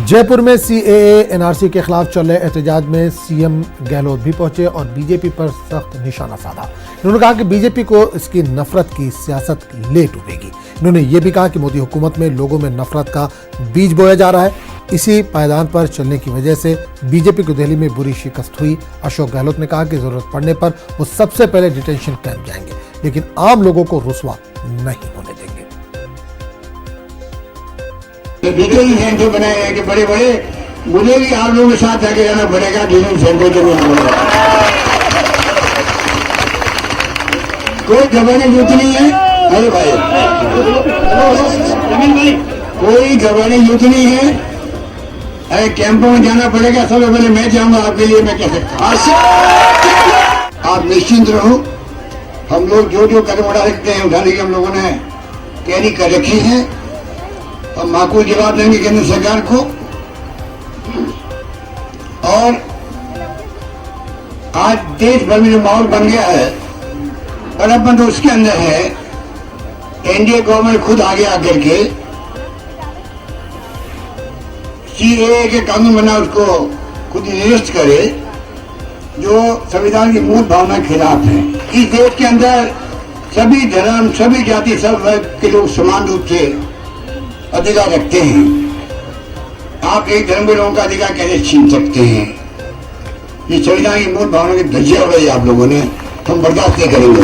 जयपुर में CAA NRC के खिलाफ चल रहे एहतजाज में सीएम गहलोत भी पहुंचे और बीजेपी पर सख्त निशाना साधा। इन्होंने कहा कि बीजेपी को इसकी नफरत की सियासत ले डूबेगी। इन्होंने ये भी कहा कि मोदी हुकूमत में लोगों में नफरत का बीज बोया जा रहा है। इसी पायदान पर चलने की वजह से बीजेपी को दिल्ली में बुरी शिकस्त हुई। अशोक गहलोत ने कहा कि जरूरत पड़ने पर वो सबसे पहले डिटेंशन कैंप जाएंगे, लेकिन आम लोगों को रुसवा नहीं होने देंगे। डिटेल सेंटर बनाए हैं कि बड़े बड़े, मुझे भी आप लोगों के साथ आगे जाना पड़ेगा। डिटेल सेंटर के लिए कोई घबराने की जरूरत नहीं है। अरे भाई कोई घबराने की जरूरत नहीं है। अरे कैंपों में जाना पड़ेगा। सबसे पहले मैं जाऊंगा आपके लिए, मैं कह सकता हूं। आप निश्चिंत रहो। हम लोग जो जो कदम उठा सकते हैं उठाने की हम लोगों ने तैयारी कर रखी है। हम माकूल जवाब देंगे केंद्र सरकार को। और आज देश भर में जो माहौल बन गया है, बड़प्पन तो उसके अंदर है। एनडीए गवर्नमेंट खुद आगे आकर के सीएए के कानून बना, उसको खुद निरस्त करे, जो संविधान की मूल भावना के खिलाफ है। इस देश के अंदर सभी धर्म, सभी जाति, सब वर्ग के लोग समान रूप से अधिकार रखते हैं। आप एक धर्म के लोगों का अधिकार कैसे छीन सकते हैं? ये संविधान की मूल भावना की धज्जियां उड़ाई आप लोगों ने, हम बर्दाश्त नहीं करेंगे।